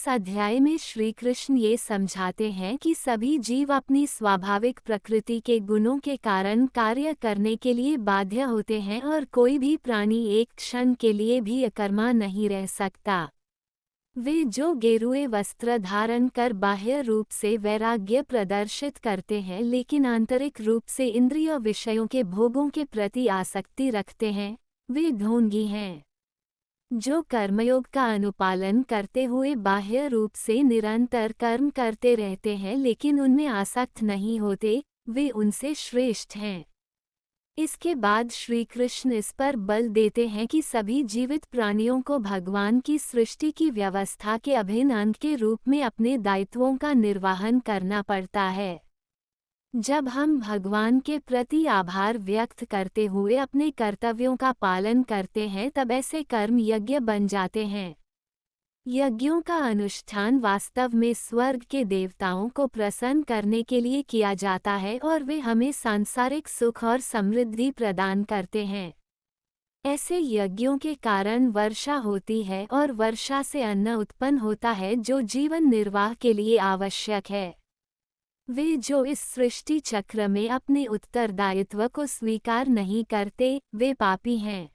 इस अध्याय में श्री कृष्ण ये समझाते हैं कि सभी जीव अपनी स्वाभाविक प्रकृति के गुणों के कारण कार्य करने के लिए बाध्य होते हैं और कोई भी प्राणी एक क्षण के लिए भी अकर्मा नहीं रह सकता। वे जो गेरुए वस्त्र धारण कर बाह्य रूप से वैराग्य प्रदर्शित करते हैं लेकिन आंतरिक रूप से इंद्रिय विषयों के भोगों के प्रति आसक्ति रखते हैं, वे ढोंगी हैं। जो कर्मयोग का अनुपालन करते हुए बाह्य रूप से निरंतर कर्म करते रहते हैं लेकिन उनमें आसक्त नहीं होते, वे उनसे श्रेष्ठ हैं। इसके बाद श्री कृष्ण इस पर बल देते हैं कि सभी जीवित प्राणियों को भगवान की सृष्टि की व्यवस्था के अभिन्न अंग के रूप में अपने दायित्वों का निर्वहन करना पड़ता है। जब हम भगवान के प्रति आभार व्यक्त करते हुए अपने कर्तव्यों का पालन करते हैं तब ऐसे कर्म यज्ञ बन जाते हैं। यज्ञों का अनुष्ठान वास्तव में स्वर्ग के देवताओं को प्रसन्न करने के लिए किया जाता है और वे हमें सांसारिक सुख और समृद्धि प्रदान करते हैं। ऐसे यज्ञों के कारण वर्षा होती है और वर्षा से अन्न उत्पन्न होता है जो जीवन निर्वाह के लिए आवश्यक है। वे जो इस सृष्टि चक्र में अपने उत्तरदायित्व को स्वीकार नहीं करते, वे पापी हैं।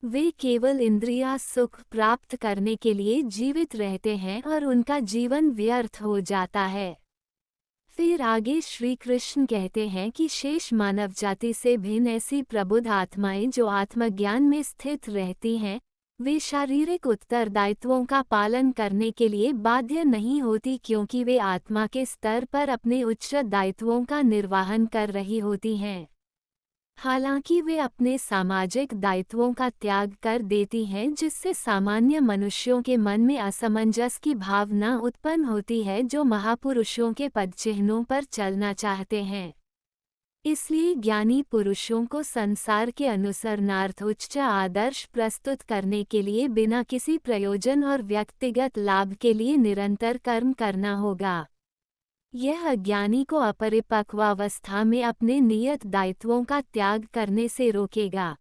वे केवल इंद्रिया सुख प्राप्त करने के लिए जीवित रहते हैं और उनका जीवन व्यर्थ हो जाता है। फिर आगे श्री कृष्ण कहते हैं कि शेष मानव जाति से भिन्न ऐसी प्रबुद्ध आत्माएं जो आत्मज्ञान में स्थित रहती हैं, वे शारीरिक उत्तरदायित्वों का पालन करने के लिए बाध्य नहीं होती क्योंकि वे आत्मा के स्तर पर अपने उच्च दायित्वों का निर्वहन कर रही होती हैं। हालांकि वे अपने सामाजिक दायित्वों का त्याग कर देती हैं जिससे सामान्य मनुष्यों के मन में असमंजस की भावना उत्पन्न होती है जो महापुरुषों के पदचिह्नों पर चलना चाहते हैं। इसलिए ज्ञानी पुरुषों को संसार के अनुसरणार्थ उच्च आदर्श प्रस्तुत करने के लिए बिना किसी प्रयोजन और व्यक्तिगत लाभ के लिए निरंतर कर्म करना होगा। यह अज्ञानी को अपरिपक्वावस्था में अपने नियत दायित्वों का त्याग करने से रोकेगा।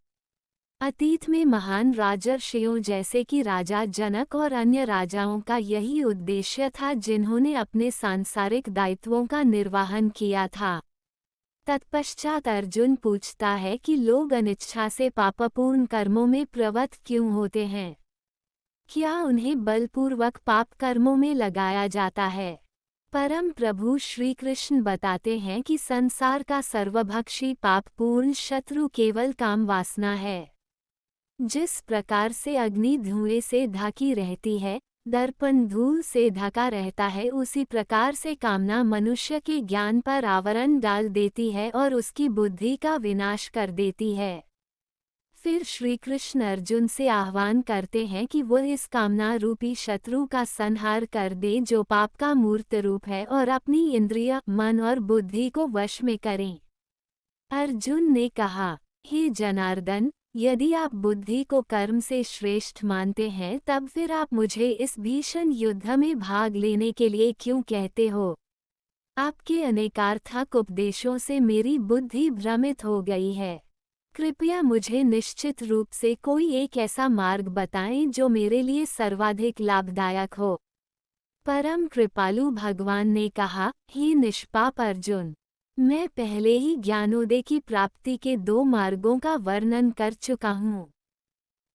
अतीत में महान राजर्षियों जैसे कि राजा जनक और अन्य राजाओं का यही उद्देश्य था जिन्होंने अपने सांसारिक दायित्वों का निर्वहन किया था। तत्पश्चात अर्जुन पूछता है कि लोग अनिच्छा से पापपूर्ण कर्मों में प्रवृत्त क्यों होते हैं? क्या उन्हें बलपूर्वक पाप कर्मों में लगाया जाता है? परम प्रभु श्री कृष्ण बताते हैं कि संसार का सर्वभक्षी पापपूर्ण शत्रु केवल काम वासना है। जिस प्रकार से अग्नि धुएं से ढकी रहती है, दर्पण धूल से ढका रहता है, उसी प्रकार से कामना मनुष्य के ज्ञान पर आवरण डाल देती है और उसकी बुद्धि का विनाश कर देती है। फिर श्री कृष्ण अर्जुन से आह्वान करते हैं कि वह इस कामना रूपी शत्रु का संहार कर दे जो पाप का मूर्त रूप है और अपनी इंद्रिय, मन और बुद्धि को वश में करें। अर्जुन ने कहा, हे जनार्दन, यदि आप बुद्धि को कर्म से श्रेष्ठ मानते हैं तब फिर आप मुझे इस भीषण युद्ध में भाग लेने के लिए क्यों कहते हो? आपके अनेकार्थक उपदेशों से मेरी बुद्धि भ्रमित हो गई है। कृपया मुझे निश्चित रूप से कोई एक ऐसा मार्ग बताएं जो मेरे लिए सर्वाधिक लाभदायक हो। परम कृपालु भगवान ने कहा, हे निष्पाप अर्जुन, मैं पहले ही ज्ञानोदय की प्राप्ति के 2 मार्गों का वर्णन कर चुका हूँ।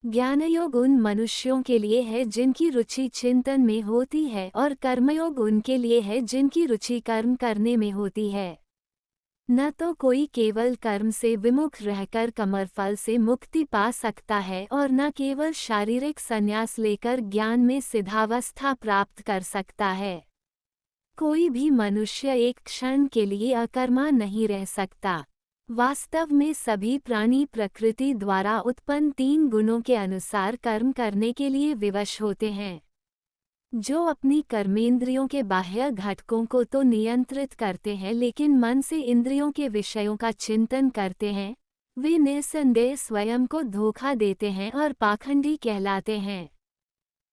ज्ञानयोग उन मनुष्यों के लिए है जिनकी रुचि चिंतन में होती है और कर्मयोग उनके लिए है जिनकी रुचि कर्म करने में होती है। न तो कोई केवल कर्म से विमुख रहकर कमरफल से मुक्ति पा सकता है और न केवल शारीरिक संन्यास लेकर ज्ञान में सिद्धावस्था प्राप्त कर सकता है। कोई भी मनुष्य एक क्षण के लिए अकर्मा नहीं रह सकता। वास्तव में सभी प्राणी प्रकृति द्वारा उत्पन्न 3 गुणों के अनुसार कर्म करने के लिए विवश होते हैं। जो अपनी कर्मेंद्रियों के बाह्य घटकों को तो नियंत्रित करते हैं लेकिन मन से इंद्रियों के विषयों का चिंतन करते हैं, वे निस्संदेह स्वयं को धोखा देते हैं और पाखंडी कहलाते हैं।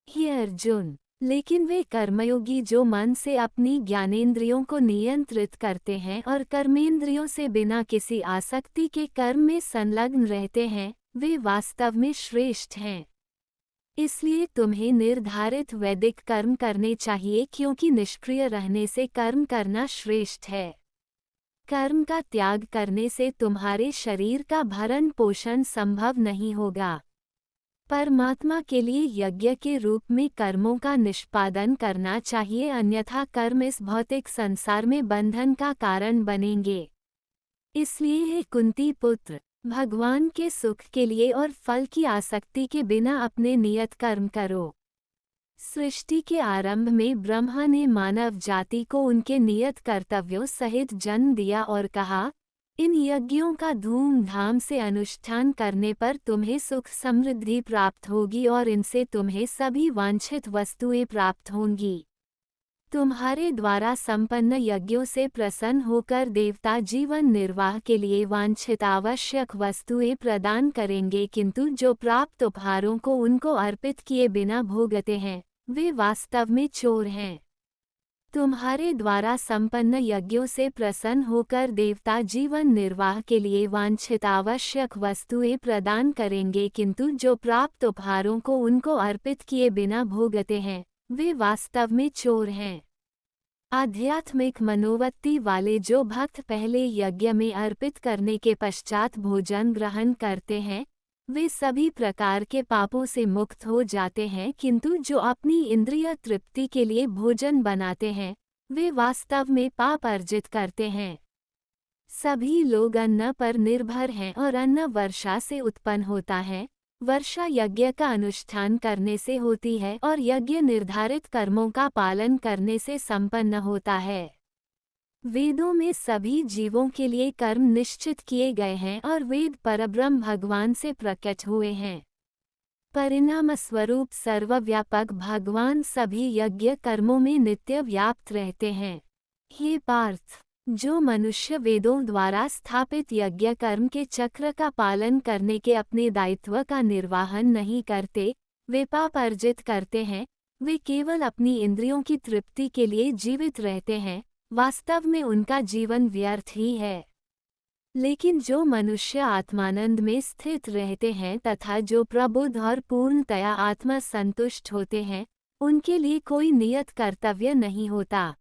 हे अर्जुन, लेकिन वे कर्मयोगी जो मन से अपनी ज्ञानेंद्रियों को नियंत्रित करते हैं और कर्मेंद्रियों से बिना किसी आसक्ति के कर्म में संलग्न रहते हैं, वे वास्तव में श्रेष्ठ हैं। इसलिए तुम्हें निर्धारित वैदिक कर्म करने चाहिए, क्योंकि निष्क्रिय रहने से कर्म करना श्रेष्ठ है। कर्म का त्याग करने से तुम्हारे शरीर का भरण पोषण संभव नहीं होगा। परमात्मा के लिए यज्ञ के रूप में कर्मों का निष्पादन करना चाहिए, अन्यथा कर्म इस भौतिक संसार में बंधन का कारण बनेंगे। इसलिए हे कुंती पुत्र, भगवान के सुख के लिए और फल की आसक्ति के बिना अपने नियत कर्म करो। सृष्टि के आरंभ में ब्रह्मा ने मानव जाति को उनके नियत कर्तव्यों सहित जन्म दिया और कहा, इन यज्ञों का धूमधाम से अनुष्ठान करने पर तुम्हें सुख समृद्धि प्राप्त होगी और इनसे तुम्हें सभी वांछित वस्तुएं प्राप्त होंगी। तुम्हारे द्वारा संपन्न यज्ञों से प्रसन्न होकर देवता जीवन निर्वाह के लिए वांछित आवश्यक वस्तुएं प्रदान करेंगे, किंतु जो प्राप्त उपहारों को उनको अर्पित किए बिना भोगते हैं, वे वास्तव में चोर हैं। तुम्हारे द्वारा संपन्न यज्ञों से प्रसन्न होकर देवता जीवन निर्वाह के लिए वांछित आवश्यक वस्तुएं प्रदान करेंगे, किंतु जो प्राप्त उपहारों को उनको अर्पित किए बिना भोगते हैं, वे वास्तव में चोर हैं। आध्यात्मिक मनोवृत्ति वाले जो भक्त पहले यज्ञ में अर्पित करने के पश्चात भोजन ग्रहण करते हैं, वे सभी प्रकार के पापों से मुक्त हो जाते हैं, किंतु जो अपनी इंद्रिय तृप्ति के लिए भोजन बनाते हैं, वे वास्तव में पाप अर्जित करते हैं। सभी लोग अन्न पर निर्भर हैं और अन्न वर्षा से उत्पन्न होता है। वर्षा यज्ञ का अनुष्ठान करने से होती है और यज्ञ निर्धारित कर्मों का पालन करने से संपन्न होता है। वेदों में सभी जीवों के लिए कर्म निश्चित किए गए हैं और वेद परब्रह्म भगवान से प्रकट हुए हैं। परिणाम स्वरूप सर्वव्यापक भगवान सभी यज्ञ कर्मों में नित्य व्याप्त रहते हैं। हे पार्थ, जो मनुष्य वेदों द्वारा स्थापित यज्ञ कर्म के चक्र का पालन करने के अपने दायित्व का निर्वाहन नहीं करते, वे पाप अर्जित करते हैं। वे केवल अपनी इंद्रियों की तृप्ति के लिए जीवित रहते हैं, वास्तव में उनका जीवन व्यर्थ ही है। लेकिन जो मनुष्य आत्मानंद में स्थित रहते हैं तथा जो प्रबुद्ध और पूर्णतया आत्मा संतुष्ट होते हैं, उनके लिए कोई नियत कर्तव्य नहीं होता।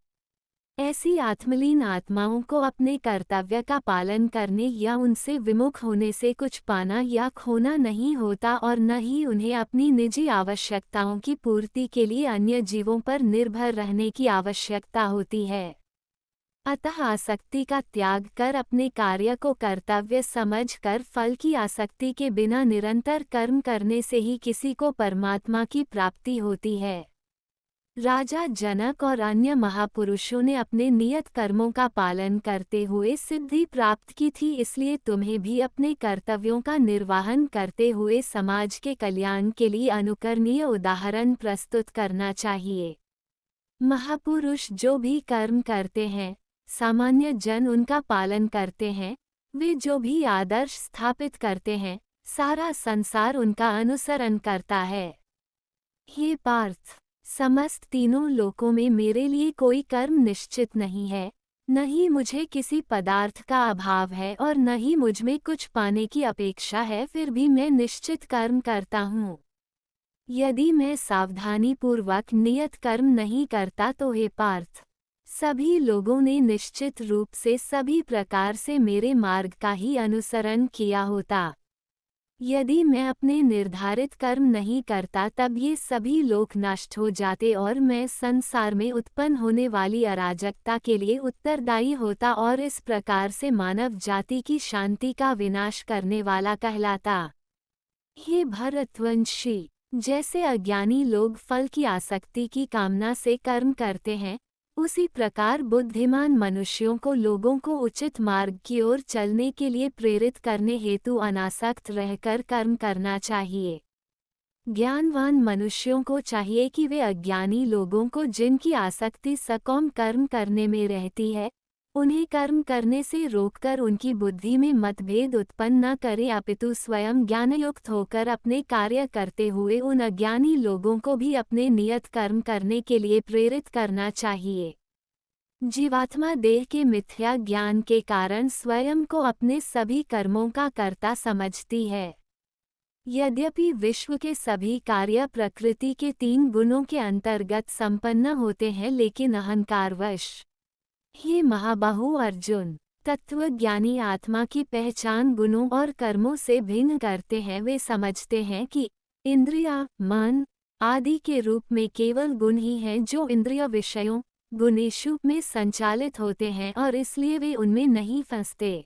ऐसी आत्मलीन आत्माओं को अपने कर्तव्य का पालन करने या उनसे विमुख होने से कुछ पाना या खोना नहीं होता और न ही उन्हें अपनी निजी आवश्यकताओं की पूर्ति के लिए अन्य जीवों पर निर्भर रहने की आवश्यकता होती है। अतः आसक्ति का त्याग कर अपने कार्य को कर्तव्य समझकर फल की आसक्ति के बिना निरंतर कर्म करने से ही किसी को परमात्मा की प्राप्ति होती है। राजा जनक और अन्य महापुरुषों ने अपने नियत कर्मों का पालन करते हुए सिद्धि प्राप्त की थी, इसलिए तुम्हें भी अपने कर्तव्यों का निर्वहन करते हुए समाज के कल्याण के लिए अनुकरणीय उदाहरण प्रस्तुत करना चाहिए। महापुरुष जो भी कर्म करते हैं, सामान्य जन उनका पालन करते हैं। वे जो भी आदर्श स्थापित करते हैं, सारा संसार उनका अनुसरण करता है। हे पार्थ, समस्त तीनों लोकों में मेरे लिए कोई कर्म निश्चित नहीं है। न ही मुझे किसी पदार्थ का अभाव है और न ही मुझमें कुछ पाने की अपेक्षा है, फिर भी मैं निश्चित कर्म करता हूँ। यदि मैं सावधानीपूर्वक नियत कर्म नहीं करता तो हे पार्थ, सभी लोगों ने निश्चित रूप से सभी प्रकार से मेरे मार्ग का ही अनुसरण किया होता। यदि मैं अपने निर्धारित कर्म नहीं करता तब ये सभी लोग नष्ट हो जाते और मैं संसार में उत्पन्न होने वाली अराजकता के लिए उत्तरदायी होता और इस प्रकार से मानव जाति की शांति का विनाश करने वाला कहलाता। हे भरतवंशी, जैसे अज्ञानी लोग फल की आसक्ति की कामना से कर्म करते हैं, उसी प्रकार बुद्धिमान मनुष्यों को लोगों को उचित मार्ग की ओर चलने के लिए प्रेरित करने हेतु अनासक्त रहकर कर्म करना चाहिए। ज्ञानवान मनुष्यों को चाहिए कि वे अज्ञानी लोगों को जिनकी आसक्ति सकौम कर्म करने में रहती है, उन्हें कर्म करने से रोककर उनकी बुद्धि में मतभेद उत्पन्न न करें, अपितु स्वयं ज्ञानयुक्त होकर अपने कार्य करते हुए उन अज्ञानी लोगों को भी अपने नियत कर्म करने के लिए प्रेरित करना चाहिए। जीवात्मा देह के मिथ्या ज्ञान के कारण स्वयं को अपने सभी कर्मों का कर्ता समझती है। यद्यपि विश्व के सभी कार्य प्रकृति के 3 गुणों के अंतर्गत संपन्न होते हैं, लेकिन अहंकारवश हे महाबाहु अर्जुन, तत्वज्ञानी आत्मा की पहचान गुणों और कर्मों से भिन्न करते हैं। वे समझते हैं कि इंद्रिया, मन आदि के रूप में केवल गुण ही हैं जो इंद्रिय विषयों गुणेषु में संचालित होते हैं, और इसलिए वे उनमें नहीं फंसते।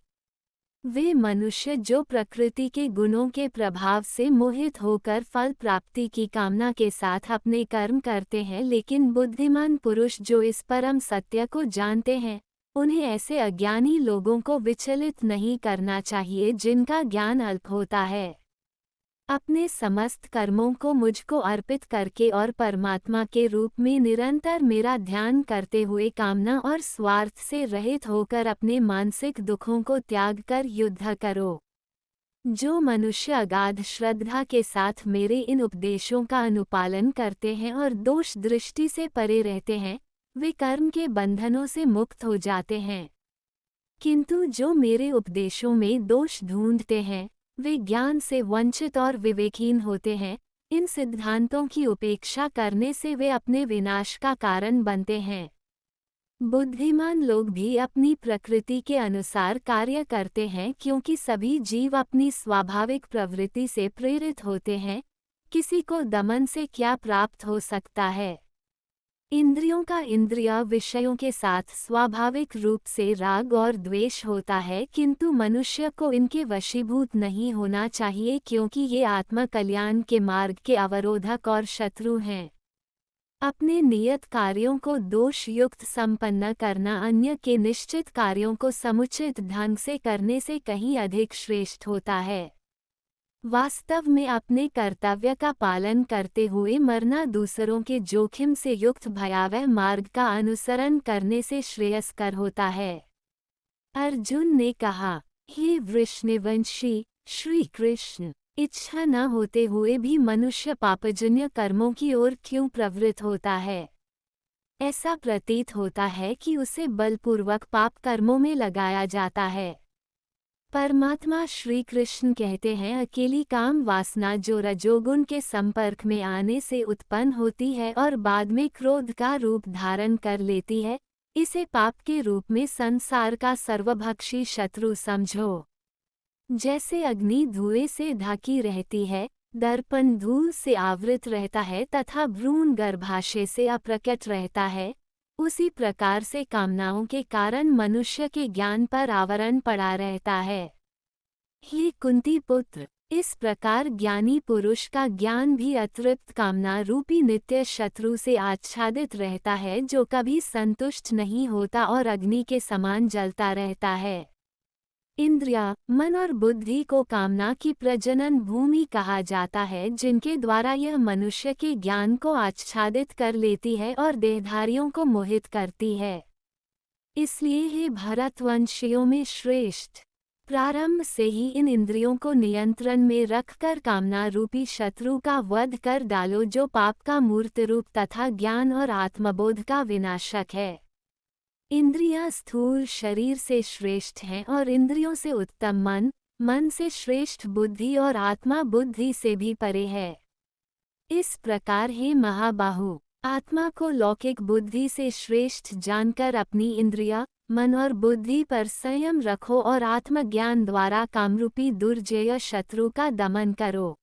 वे मनुष्य जो प्रकृति के गुणों के प्रभाव से मोहित होकर फल प्राप्ति की कामना के साथ अपने कर्म करते हैं, लेकिन बुद्धिमान पुरुष जो इस परम सत्य को जानते हैं, उन्हें ऐसे अज्ञानी लोगों को विचलित नहीं करना चाहिए जिनका ज्ञान अल्प होता है। अपने समस्त कर्मों को मुझको अर्पित करके और परमात्मा के रूप में निरंतर मेरा ध्यान करते हुए कामना और स्वार्थ से रहित होकर अपने मानसिक दुखों को त्याग कर युद्ध करो। जो मनुष्य अगाध श्रद्धा के साथ मेरे इन उपदेशों का अनुपालन करते हैं और दोष दृष्टि से परे रहते हैं, वे कर्म के बंधनों से मुक्त हो जाते हैं। किंतु जो मेरे उपदेशों में दोष ढूंढते हैं, वे ज्ञान से वंचित और विवेकहीन होते हैं। इन सिद्धांतों की उपेक्षा करने से वे अपने विनाश का कारण बनते हैं। बुद्धिमान लोग भी अपनी प्रकृति के अनुसार कार्य करते हैं, क्योंकि सभी जीव अपनी स्वाभाविक प्रवृत्ति से प्रेरित होते हैं। किसी को दमन से क्या प्राप्त हो सकता है? इंद्रियों का इंद्रिय विषयों के साथ स्वाभाविक रूप से राग और द्वेष होता है, किंतु मनुष्य को इनके वशीभूत नहीं होना चाहिए, क्योंकि ये आत्म कल्याण के मार्ग के अवरोधक और शत्रु हैं। अपने नियत कार्यों को दोष युक्त संपन्न करना अन्य के निश्चित कार्यों को समुचित ढंग से करने से कहीं अधिक श्रेष्ठ होता है। वास्तव में अपने कर्तव्य का पालन करते हुए मरना दूसरों के जोखिम से युक्त भयावह मार्ग का अनुसरण करने से श्रेयस्कर होता है। अर्जुन ने कहा, हे वृषणवंशी श्री कृष्ण, इच्छा न होते हुए भी मनुष्य पापजन्य कर्मों की ओर क्यों प्रवृत्त होता है? ऐसा प्रतीत होता है कि उसे बलपूर्वक पाप कर्मों में लगाया जाता है। परमात्मा श्री कृष्ण कहते हैं, अकेली काम वासना जो रजोगुण के संपर्क में आने से उत्पन्न होती है और बाद में क्रोध का रूप धारण कर लेती है, इसे पाप के रूप में संसार का सर्वभक्षी शत्रु समझो। जैसे अग्नि धुएं से ढकी रहती है, दर्पण धूल से आवृत रहता है तथा भ्रूण गर्भाशय से अप्रकट रहता है, उसी प्रकार से कामनाओं के कारण मनुष्य के ज्ञान पर आवरण पड़ा रहता है। हे कुंती पुत्र, इस प्रकार ज्ञानी पुरुष का ज्ञान भी अतृप्त कामना रूपी नित्य शत्रु से आच्छादित रहता है, जो कभी संतुष्ट नहीं होता और अग्नि के समान जलता रहता है। इंद्रिया, मन और बुद्धि को कामना की प्रजनन भूमि कहा जाता है, जिनके द्वारा यह मनुष्य के ज्ञान को आच्छादित कर लेती है और देहधारियों को मोहित करती है। इसलिए हे भरतवंशियों में श्रेष्ठ, प्रारंभ से ही इन इंद्रियों को नियंत्रण में रखकर कामना रूपी शत्रु का वध कर डालो, जो पाप का मूर्त रूप तथा ज्ञान और आत्मबोध का विनाशक है। इंद्रियां स्थूल शरीर से श्रेष्ठ हैं और इंद्रियों से उत्तम मन, मन से श्रेष्ठ बुद्धि और आत्मा बुद्धि से भी परे है। इस प्रकार हे महाबाहु, आत्मा को लौकिक बुद्धि से श्रेष्ठ जानकर अपनी इंद्रिया, मन और बुद्धि पर संयम रखो और आत्मज्ञान द्वारा कामरूपी दुर्जय शत्रु का दमन करो।